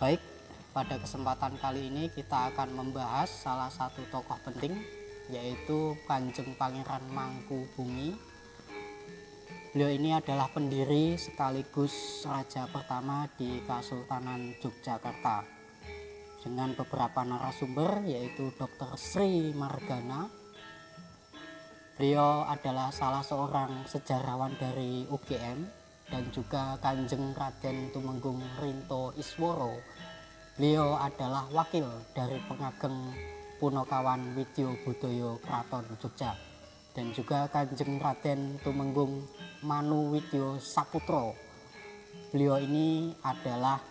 Baik, pada kesempatan kali ini kita akan membahas salah satu tokoh penting, yaitu Kanjeng Pangeran Mangkubumi. Beliau ini adalah pendiri sekaligus raja pertama di Kasultanan Yogyakarta. Dengan beberapa narasumber, yaitu Dr. Sri Margana. Beliau adalah salah seorang sejarawan dari UGM dan juga Kanjeng Raden Tumenggung Rinto Isworo. Beliau adalah wakil dari Pengageng Punokawan Widyo Budaya Kraton Jogja dan juga Kanjeng Raden Tumenggung Manu Widyo Saputro. Beliau ini adalah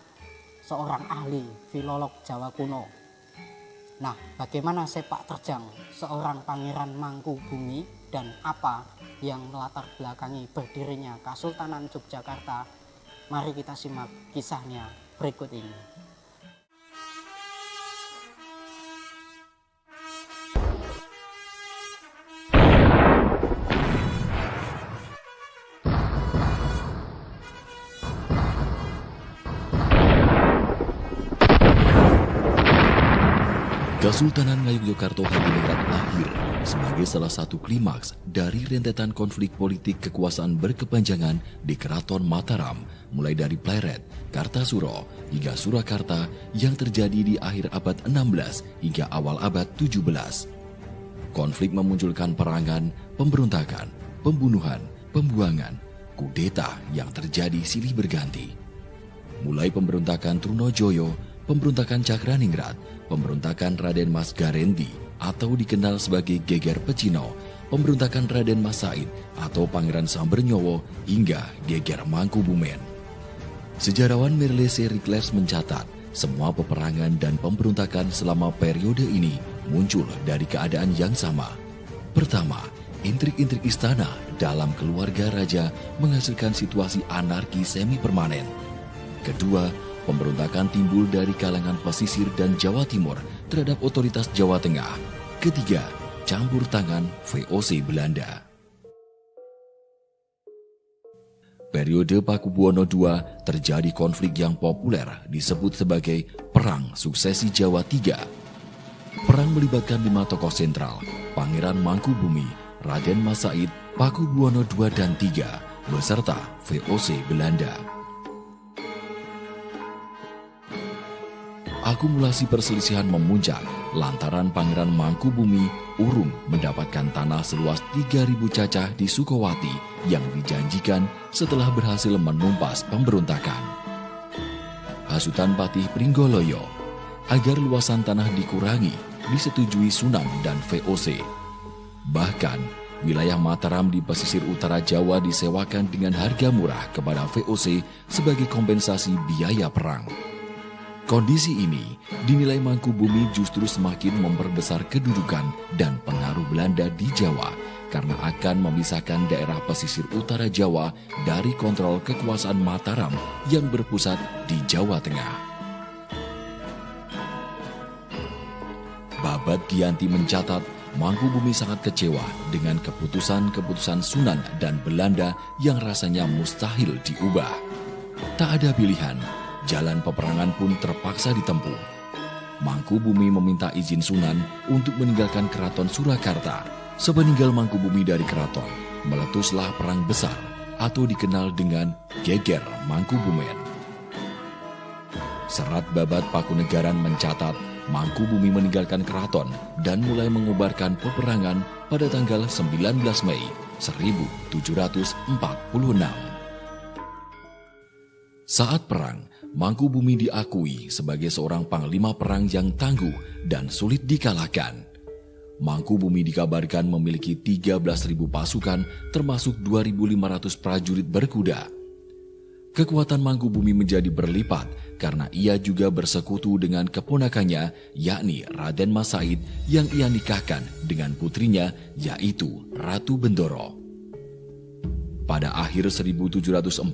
seorang ahli filolog Jawa kuno. Nah, bagaimana sepak terjang seorang Pangeran Mangkubumi dan apa yang melatar belakangi berdirinya Kasultanan Yogyakarta? Mari kita simak kisahnya berikut ini. Kesultanan Ngayogyakarta Hadiningrat lahir sebagai salah satu klimaks dari rentetan konflik politik kekuasaan berkepanjangan di Keraton Mataram, mulai dari Pleret, Kartasuro, hingga Surakarta yang terjadi di akhir abad 16 hingga awal abad 17. Konflik memunculkan perangan, pemberontakan, pembunuhan, pembuangan, kudeta yang terjadi silih berganti. Mulai pemberontakan Trunojoyo, pemberontakan Cakraningrat, pemberontakan Raden Mas Garendi atau dikenal sebagai Geger Pecino, pemberontakan Raden Mas Said atau Pangeran Sambernyowo hingga Geger Mangkubumen. Sejarawan Merle Serikles mencatat semua peperangan dan pemberontakan selama periode ini muncul dari keadaan yang sama. Pertama, intrik-intrik istana dalam keluarga raja menghasilkan situasi anarki semi permanen. Kedua, pemberontakan timbul dari kalangan pesisir dan Jawa Timur terhadap otoritas Jawa Tengah. Ketiga, campur tangan VOC Belanda. Periode Pakubuwono II terjadi konflik yang populer disebut sebagai Perang Suksesi Jawa III. Perang melibatkan 5 tokoh sentral, Pangeran Mangkubumi, Raden Mas Said, Pakubuwono II dan III, beserta VOC Belanda. Akumulasi perselisihan memuncak lantaran Pangeran Mangkubumi urung mendapatkan tanah seluas 3.000 cacah di Sukowati yang dijanjikan setelah berhasil menumpas pemberontakan. Hasutan Patih Pringgoloyo agar luasan tanah dikurangi disetujui Sunan dan VOC. Bahkan wilayah Mataram di pesisir utara Jawa disewakan dengan harga murah kepada VOC sebagai kompensasi biaya perang. Kondisi ini dinilai Mangkubumi justru semakin memperbesar kedudukan dan pengaruh Belanda di Jawa karena akan memisahkan daerah pesisir utara Jawa dari kontrol kekuasaan Mataram yang berpusat di Jawa Tengah. Babat Giyanti mencatat Mangkubumi sangat kecewa dengan keputusan-keputusan Sunan dan Belanda yang rasanya mustahil diubah. Tak ada pilihan. Jalan peperangan pun terpaksa ditempuh. Mangkubumi meminta izin Sunan untuk meninggalkan Keraton Surakarta. Sepeninggal Mangkubumi dari keraton, meletuslah perang besar atau dikenal dengan Geger Mangkubumen. Serat Babat Pakunegaran mencatat Mangkubumi meninggalkan keraton dan mulai mengobarkan peperangan pada tanggal 19 Mei 1746. Saat perang, Mangkubumi diakui sebagai seorang panglima perang yang tangguh dan sulit dikalahkan. Mangkubumi dikabarkan memiliki 13.000 pasukan termasuk 2.500 prajurit berkuda. Kekuatan Mangkubumi menjadi berlipat karena ia juga bersekutu dengan keponakannya yakni Raden Mas Said yang ia nikahkan dengan putrinya yaitu Ratu Bendoro. Pada akhir 1747,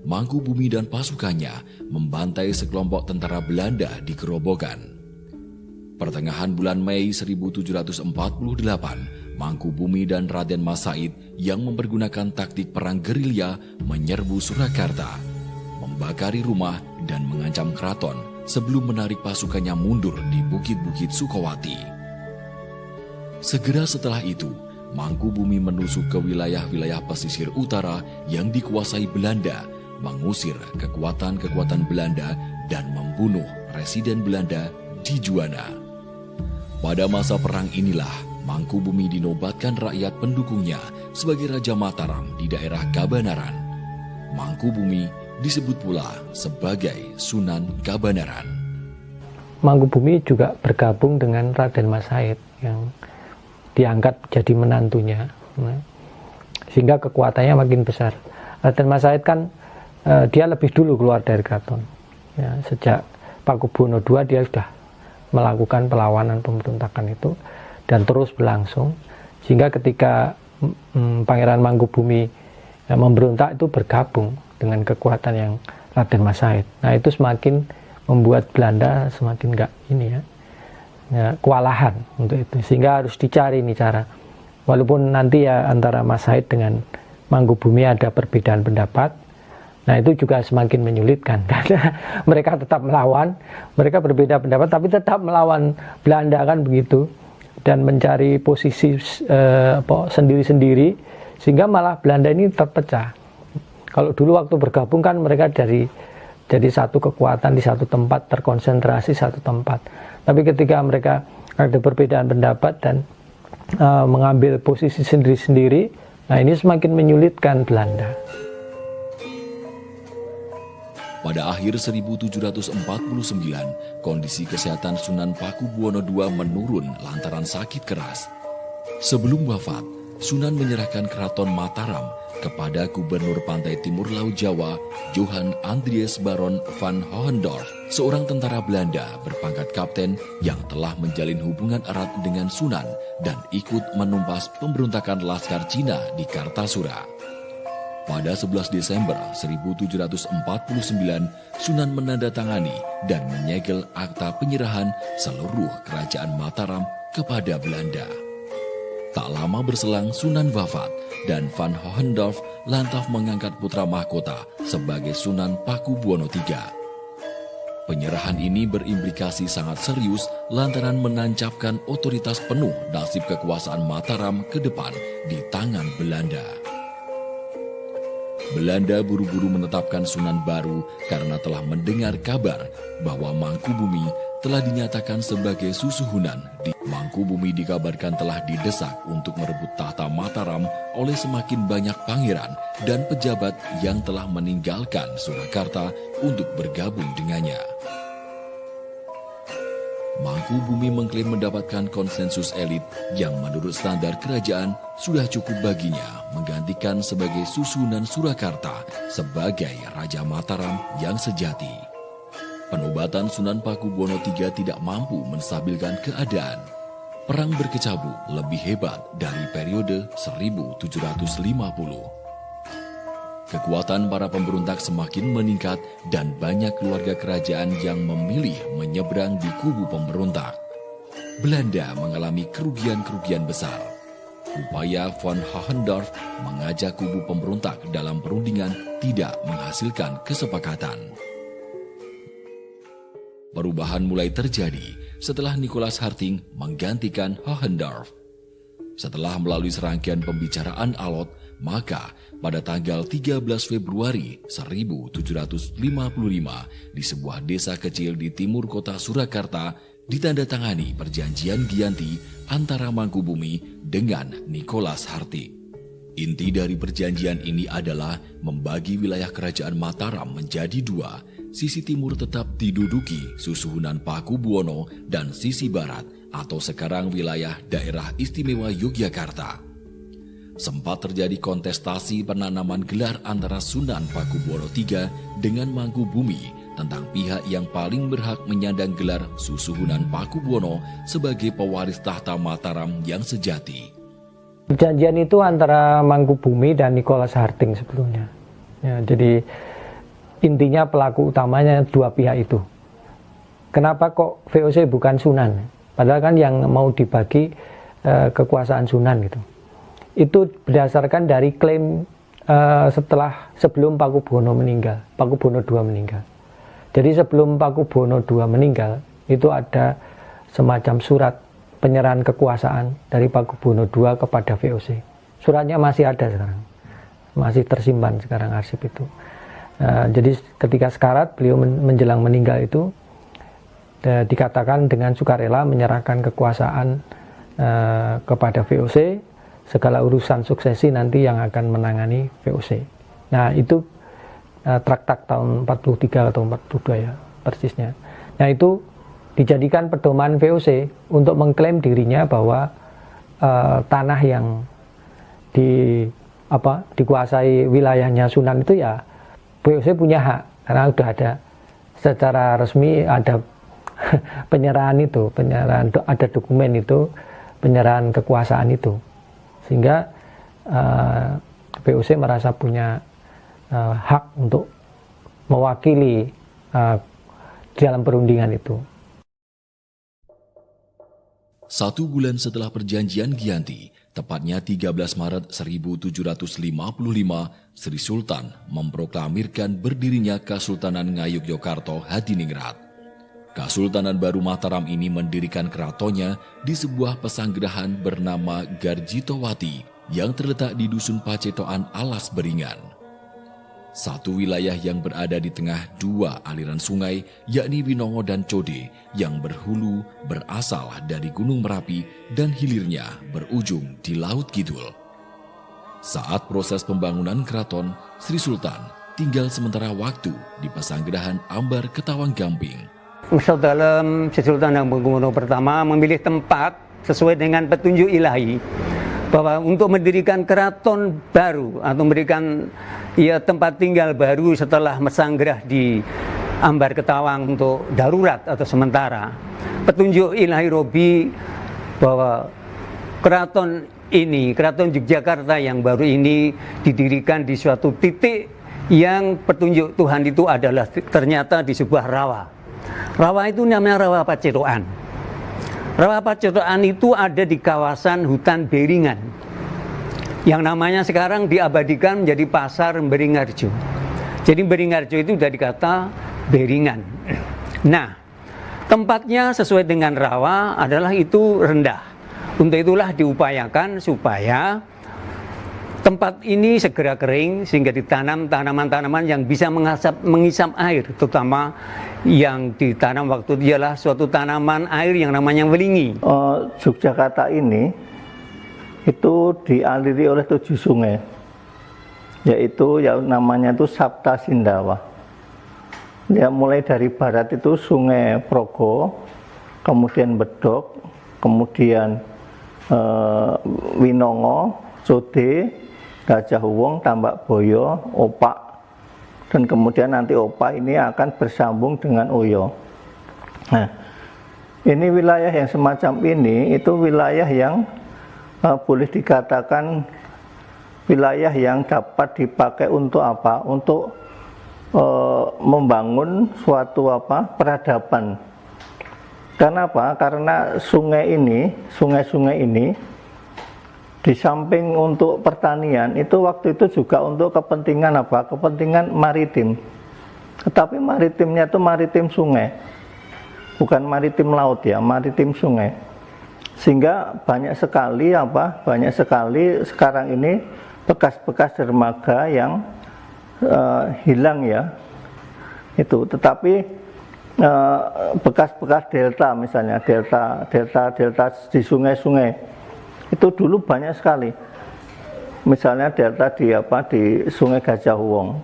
Mangkubumi dan pasukannya membantai sekelompok tentara Belanda di Gerobogan. Pertengahan bulan Mei 1748, Mangkubumi dan Raden Mas Said yang mempergunakan taktik perang gerilya menyerbu Surakarta, membakari rumah dan mengancam keraton sebelum menarik pasukannya mundur di bukit-bukit Sukowati. Segera setelah itu, Mangkubumi menusuk ke wilayah-wilayah pesisir utara yang dikuasai Belanda, mengusir kekuatan-kekuatan Belanda dan membunuh residen Belanda di Juwana. Pada masa perang inilah, Mangkubumi dinobatkan rakyat pendukungnya sebagai Raja Mataram di daerah Kabanaran. Mangkubumi disebut pula sebagai Sunan Kabanaran. Mangkubumi juga bergabung dengan Raden Mas Said yang diangkat jadi menantunya, sehingga kekuatannya makin besar. Raden Mas Said kan dia lebih dulu keluar dari keraton. Ya, sejak Pakubuwono II dia sudah melakukan perlawanan pemberontakan itu dan terus berlangsung, sehingga ketika Pangeran Mangkubumi memberontak itu bergabung dengan kekuatan yang Raden Mas Said. Nah, itu semakin membuat Belanda semakin kewalahan untuk itu, sehingga harus dicari nih cara. Walaupun nanti ya antara Mas Said dengan Mangkubumi ada perbedaan pendapat, nah itu juga semakin menyulitkan karena mereka tetap melawan, mereka berbeda pendapat tapi tetap melawan Belanda kan begitu, dan mencari posisi sendiri-sendiri, sehingga malah Belanda ini terpecah. Kalau dulu waktu bergabung kan mereka jadi satu kekuatan di satu tempat, terkonsentrasi satu tempat. Tapi ketika mereka ada perbedaan pendapat dan mengambil posisi sendiri-sendiri, nah ini semakin menyulitkan Belanda. Pada akhir 1749, kondisi kesehatan Sunan Pakubuwono II menurun lantaran sakit keras. Sebelum wafat, Sunan menyerahkan keraton Mataram kepada Gubernur Pantai Timur Laut Jawa, Johan Andries Baron van Hohendorf, seorang tentara Belanda berpangkat kapten yang telah menjalin hubungan erat dengan Sunan dan ikut menumpas pemberontakan Laskar Cina di Kartasura. Pada 11 Desember 1749, Sunan menandatangani dan menyegel akta penyerahan seluruh kerajaan Mataram kepada Belanda. Tak lama berselang Sunan wafat dan Van Hohendorf lantas mengangkat putra mahkota sebagai Sunan Pakubuwono III. Penyerahan ini berimplikasi sangat serius lantaran menancapkan otoritas penuh nasib kekuasaan Mataram ke depan di tangan Belanda. Belanda buru-buru menetapkan Sunan baru karena telah mendengar kabar bahwa Mangkubumi telah dinyatakan sebagai susuhunan. Mangkubumi dikabarkan telah didesak untuk merebut tahta Mataram oleh semakin banyak pangeran dan pejabat yang telah meninggalkan Surakarta untuk bergabung dengannya. Mangkubumi mengklaim mendapatkan konsensus elit yang menurut standar kerajaan sudah cukup baginya menggantikan sebagai susunan Surakarta sebagai Raja Mataram yang sejati. Penobatan Sunan Pakubuwono III tidak mampu menstabilkan keadaan. Perang berkecamuk lebih hebat dari periode 1750. Kekuatan para pemberontak semakin meningkat dan banyak keluarga kerajaan yang memilih menyeberang di kubu pemberontak. Belanda mengalami kerugian-kerugian besar. Upaya Van Hohendorf mengajak kubu pemberontak dalam perundingan tidak menghasilkan kesepakatan. Perubahan mulai terjadi setelah Nicholas Harting menggantikan Hohendorf. Setelah melalui serangkaian pembicaraan alot, maka pada tanggal 13 Februari 1755 di sebuah desa kecil di timur kota Surakarta ditandatangani perjanjian Giyanti antara Mangkubumi dengan Nicholas Harting. Inti dari perjanjian ini adalah membagi wilayah kerajaan Mataram menjadi dua. Sisi timur tetap diduduki susuhunan Pakubuwono dan sisi barat atau sekarang wilayah daerah istimewa Yogyakarta. Sempat terjadi kontestasi penanaman gelar antara Sunan Pakubuwono III dengan Mangkubumi tentang pihak yang paling berhak menyandang gelar susuhunan Pakubuwono sebagai pewaris tahta Mataram yang sejati. Perjanjian itu antara Mangkubumi dan Nicholas Harting sebelumnya. Ya, jadi intinya pelaku utamanya dua pihak itu. Kenapa kok VOC bukan Sunan? Padahal kan yang mau dibagi kekuasaan Sunan gitu. Itu berdasarkan dari klaim sebelum Pakubuwono II meninggal. Jadi sebelum Pakubono II meninggal, itu ada semacam surat penyerahan kekuasaan dari Pakubono II kepada VOC. Suratnya masih ada sekarang, masih tersimpan sekarang arsip itu. Jadi ketika sekarat beliau menjelang meninggal itu dikatakan dengan sukarela menyerahkan kekuasaan kepada VOC, segala urusan suksesi nanti yang akan menangani VOC. Nah itu traktat tahun 43 atau 42 ya persisnya. Nah itu dijadikan pedoman VOC untuk mengklaim dirinya bahwa tanah yang dikuasai wilayahnya Sunan itu ya VOC punya hak, karena sudah ada secara resmi ada penyerahan itu, ada dokumen itu, penyerahan kekuasaan itu, sehingga VOC merasa punya hak untuk mewakili dalam perundingan itu. 1 bulan setelah perjanjian Giyanti, tepatnya 13 Maret 1755, Sri Sultan memproklamirkan berdirinya Kasultanan Ngayogyakarta Hadiningrat. Kasultanan baru Mataram ini mendirikan keratonnya di sebuah pesanggerahan bernama Garjitowati yang terletak di Dusun Pacetokan, Alas Beringan. Satu wilayah yang berada di tengah dua aliran sungai, yakni Winongo dan Code, yang berhulu berasal dari Gunung Merapi dan hilirnya berujung di Laut Kidul. Saat proses pembangunan keraton, Sri Sultan tinggal sementara waktu di pesanggerahan Ambar Ketawang Gamping. Misal dalam Sri Sultan Hamengkubuwono pertama memilih tempat sesuai dengan petunjuk ilahi, bahwa untuk mendirikan keraton baru atau memberikan tempat tinggal baru setelah mesanggerah di Ambar Ketawang untuk darurat atau sementara, petunjuk ilahi Robi bahwa keraton Yogyakarta yang baru ini didirikan di suatu titik yang petunjuk Tuhan itu adalah ternyata di sebuah rawa. Rawa itu namanya Rawa Pacetokan. Rawa Pacetokan itu ada di kawasan hutan Beringan, yang namanya sekarang diabadikan menjadi Pasar Beringharjo. Jadi Beringharjo itu sudah dikata Beringan. Nah, tempatnya sesuai dengan rawa adalah itu rendah. Untuk itulah diupayakan supaya tempat ini segera kering sehingga ditanam tanaman-tanaman yang bisa mengisap air, terutama yang ditanam waktu itu ialah suatu tanaman air yang namanya welingi. Yogyakarta ini itu dialiri oleh 7 sungai, yaitu yang namanya itu Sapta Sindawa. Ya, mulai dari barat itu Sungai Progo, kemudian Bedok, kemudian Winongo, Code, Gajah Wong, Tambak Boyo, Opak, dan kemudian nanti Opak ini akan bersambung dengan Oyo. Nah, ini wilayah yang semacam ini itu wilayah yang boleh dikatakan wilayah yang dapat dipakai untuk apa? Untuk membangun suatu peradaban. Kenapa? Karena sungai-sungai ini di samping untuk pertanian itu waktu itu juga untuk kepentingan kepentingan maritim. Tetapi maritimnya itu maritim sungai, bukan maritim laut ya, maritim sungai. Sehingga banyak sekali sekarang ini bekas-bekas dermaga yang hilang ya. Itu tetapi bekas-bekas delta, misalnya delta di sungai-sungai itu dulu banyak sekali. Misalnya delta di Sungai Gajah Wong.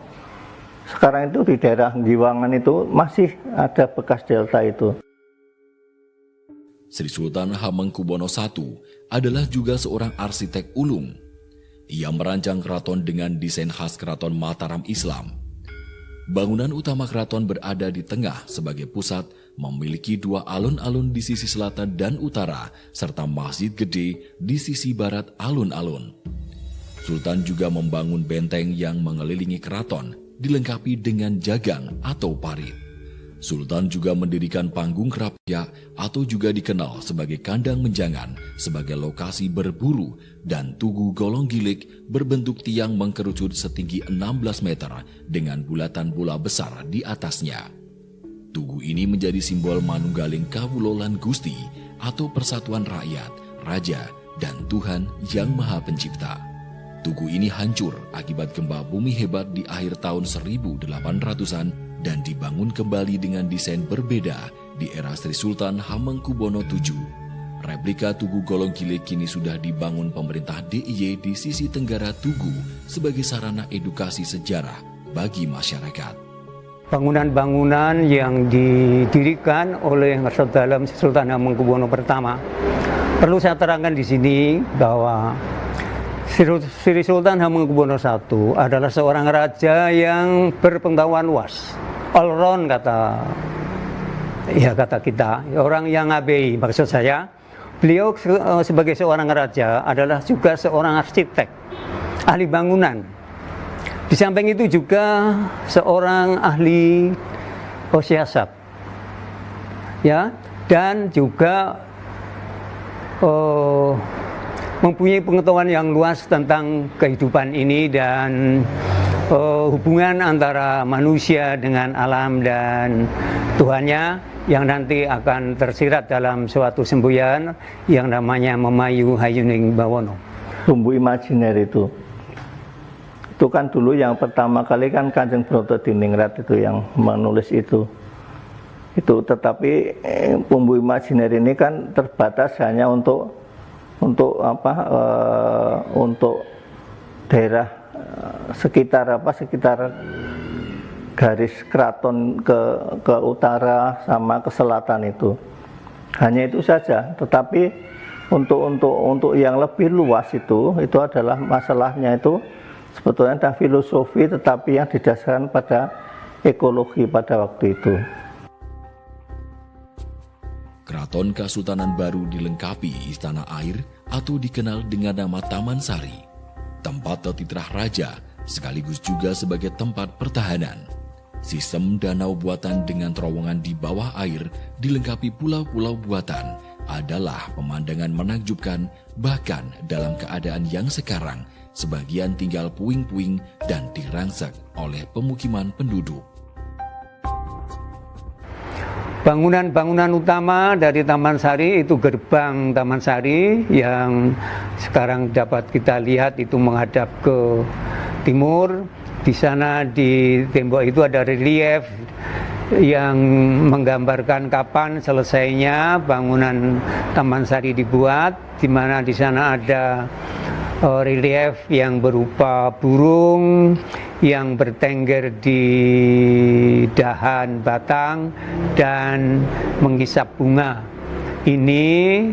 Sekarang itu di daerah Giwangan itu masih ada bekas delta itu. Sri Sultan Hamengkubuwono I adalah juga seorang arsitek ulung. Ia merancang keraton dengan desain khas keraton Mataram Islam. Bangunan utama keraton berada di tengah sebagai pusat, memiliki 2 alun-alun di sisi selatan dan utara, serta masjid gede di sisi barat alun-alun. Sultan juga membangun benteng yang mengelilingi keraton, dilengkapi dengan jagang atau parit. Sultan juga mendirikan panggung kerapia atau juga dikenal sebagai kandang menjangan sebagai lokasi berburu dan tugu golong gilik berbentuk tiang mengkerucut setinggi 16 meter dengan bulatan bola besar di atasnya. Tugu ini menjadi simbol manunggaling kawula lan Gusti atau persatuan rakyat, raja, dan Tuhan yang Maha Pencipta. Tugu ini hancur akibat gempa bumi hebat di akhir tahun 1800-an dan dibangun kembali dengan desain berbeda di era Sri Sultan Hamengkubuwono VII. Replika Tugu Golong Gile kini sudah dibangun pemerintah DIY di sisi tenggara Tugu sebagai sarana edukasi sejarah bagi masyarakat. Bangunan-bangunan yang didirikan oleh Rasul Dalam Sultan Hamengkubuwono pertama. Perlu saya terangkan di sini bahwa Sri Sultan Hamengkubuwono I adalah seorang raja yang berpengetahuan luas. All round kata kita, orang yang ngabei. Maksud saya, beliau sebagai seorang raja adalah juga seorang arsitek, ahli bangunan. Di samping itu juga seorang ahli siasat, ya, dan juga mempunyai pengetahuan yang luas tentang kehidupan ini dan hubungan antara manusia dengan alam dan Tuhannya yang nanti akan tersirat dalam suatu semboyan yang namanya Memayu Hayuning Bawono. Bumbu imajiner itu kan dulu yang pertama kali kan Kanjeng Bronto-Diningrat itu yang menulis itu, tetapi bumbu imajiner ini kan terbatas hanya untuk daerah sekitar garis keraton ke utara sama ke selatan itu, hanya itu saja. Tetapi untuk yang lebih luas itu adalah masalahnya itu sebetulnya ada filosofi, tetapi yang didasarkan pada ekologi pada waktu itu. Keraton Kasultanan baru dilengkapi istana air atau dikenal dengan nama Taman Sari, tempat tetitrah raja sekaligus juga sebagai tempat pertahanan. Sistem danau buatan dengan terowongan di bawah air dilengkapi pulau-pulau buatan adalah pemandangan menakjubkan, bahkan dalam keadaan yang sekarang sebagian tinggal puing-puing dan dirangsek oleh pemukiman penduduk. Bangunan-bangunan utama dari Taman Sari itu gerbang Taman Sari yang sekarang dapat kita lihat itu menghadap ke timur. Di sana di tembok itu ada relief yang menggambarkan kapan selesainya bangunan Taman Sari dibuat, di mana di sana ada relief yang berupa burung yang bertengger di dahan batang dan menghisap bunga. Ini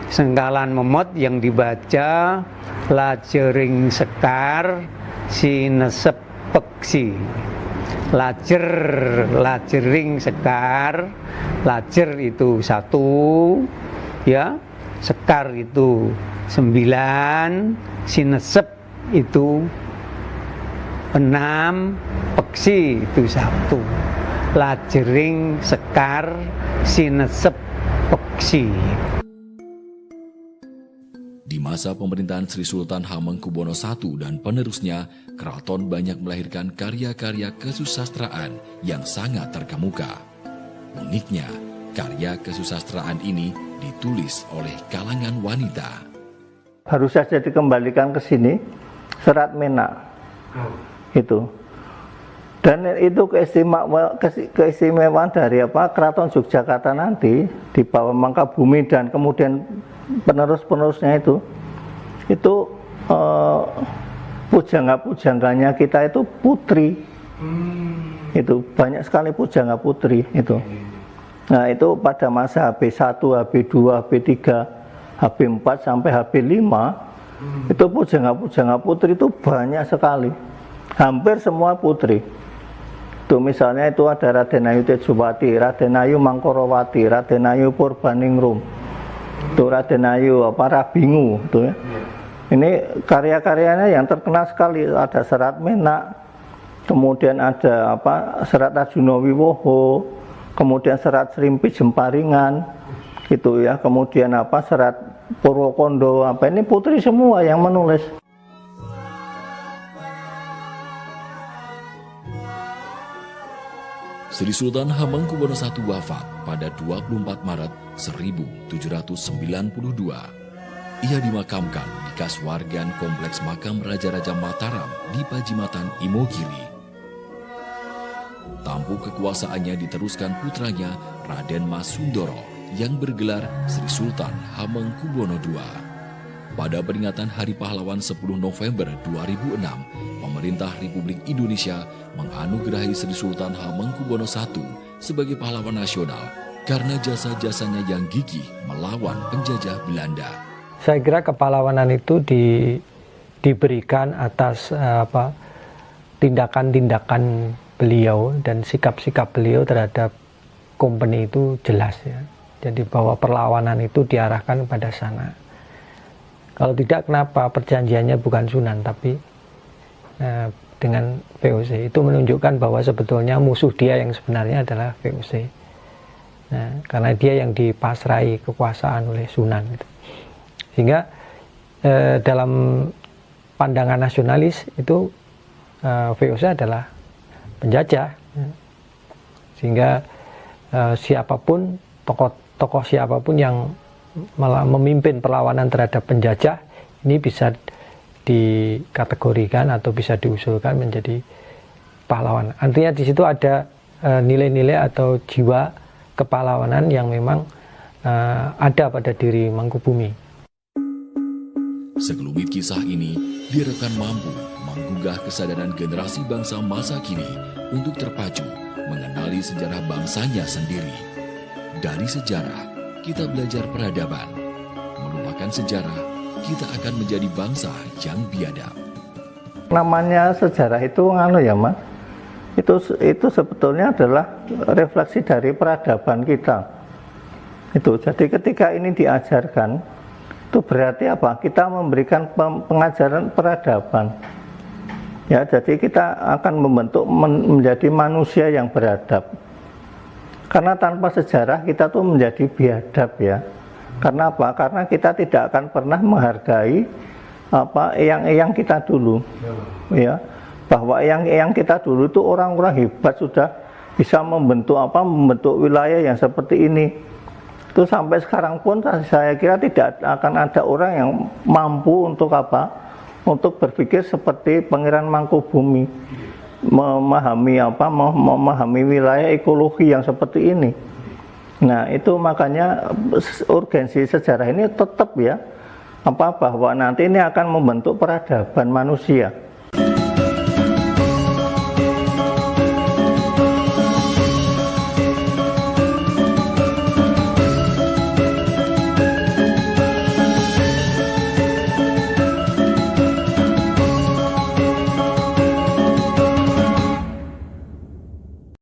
sengkalan memot yang dibaca lajering sekar sinesep peksi. Lajering sekar, lajer itu 1, ya, sekar itu 9, sinesep itu 6, peksi itu 1. Lajering sekar sinesep peksi. Di masa pemerintahan Sri Sultan Hamengkubuwono I dan penerusnya, keraton banyak melahirkan karya-karya kesusastraan yang sangat terkemuka. Uniknya, karya kesusastraan ini ditulis oleh kalangan wanita. Baru saja dikembalikan ke sini Serat Menak itu, dan itu keistimewaan dari Keraton Yogyakarta nanti di bawah Mangkabumi dan kemudian penerus-penerusnya itu pujangga-pujangganya kita itu putri. Itu banyak sekali pujangga putri itu. Nah, itu pada masa HB1, HB2, HB3, HB4 sampai HB5 itu pujangga-pujangga putri itu banyak sekali. Hampir semua putri. Itu misalnya itu ada Raden Ayu Tejowati, Raden Ayu Mangkorowati, Raden Ayu Purbaningrum, itu Raden Ayu Rabingu itu ya. Ini karya-karyanya yang terkenal sekali. Ada Serat Menak, kemudian ada Serat Arjuna Wiwoho, kemudian Serat Srimpi Jemparingan gitu ya, kemudian Serat Purwokondo, ini putri semua yang menulis. Sri Sultan Hamengkubuwono I wafat pada 24 Maret 1792. Ia dimakamkan di Kasuwargan Kompleks Makam Raja-Raja Mataram di Pajimatan, Imogiri. Tampuk kekuasaannya diteruskan putranya Raden Mas Sundoro yang bergelar Sri Sultan Hamengkubuwono II. Pada peringatan Hari Pahlawan 10 November 2006, pemerintah Republik Indonesia menganugerahi Sri Sultan Hamengkubuwono I sebagai pahlawan nasional karena jasa-jasanya yang gigih melawan penjajah Belanda. Saya kira kepahlawanan itu diberikan atas tindakan-tindakan beliau dan sikap-sikap beliau terhadap company itu jelas ya. Jadi bahwa perlawanan itu diarahkan pada sana. Kalau tidak, kenapa perjanjiannya bukan Sunan tapi dengan VOC? Itu menunjukkan bahwa sebetulnya musuh dia yang sebenarnya adalah VOC. Nah, karena dia yang dipasrai kekuasaan oleh Sunan. Gitu. Sehingga dalam pandangan nasionalis itu VOC adalah penjajah. Sehingga siapapun, tokoh siapapun yang memimpin perlawanan terhadap penjajah ini bisa dikategorikan atau bisa diusulkan menjadi pahlawan. Artinya di situ ada nilai-nilai atau jiwa kepahlawanan yang memang ada pada diri Mangkubumi. Sekelumit kisah ini diharapkan mampu menggugah kesadaran generasi bangsa masa kini untuk terpacu mengenali sejarah bangsanya sendiri. Dari sejarah, kita belajar peradaban. Melupakan sejarah, kita akan menjadi bangsa yang biadab. Namanya sejarah itu ya Mas, itu sebetulnya adalah refleksi dari peradaban kita. Itu jadi ketika ini diajarkan, itu berarti apa? Kita memberikan pengajaran peradaban. Ya, jadi kita akan membentuk menjadi manusia yang beradab. Karena tanpa sejarah kita tuh menjadi biadab ya. Karena apa? Karena kita tidak akan pernah menghargai eyang-eyang kita dulu. Ya. Bahwa eyang-eyang kita dulu itu orang-orang hebat sudah bisa membentuk wilayah yang seperti ini. Itu sampai sekarang pun saya kira tidak akan ada orang yang mampu untuk untuk berpikir seperti Pangeran Mangkubumi, memahami wilayah ekologi yang seperti ini. Nah, itu makanya urgensi sejarah ini tetap ya, bahwa nanti ini akan membentuk peradaban manusia.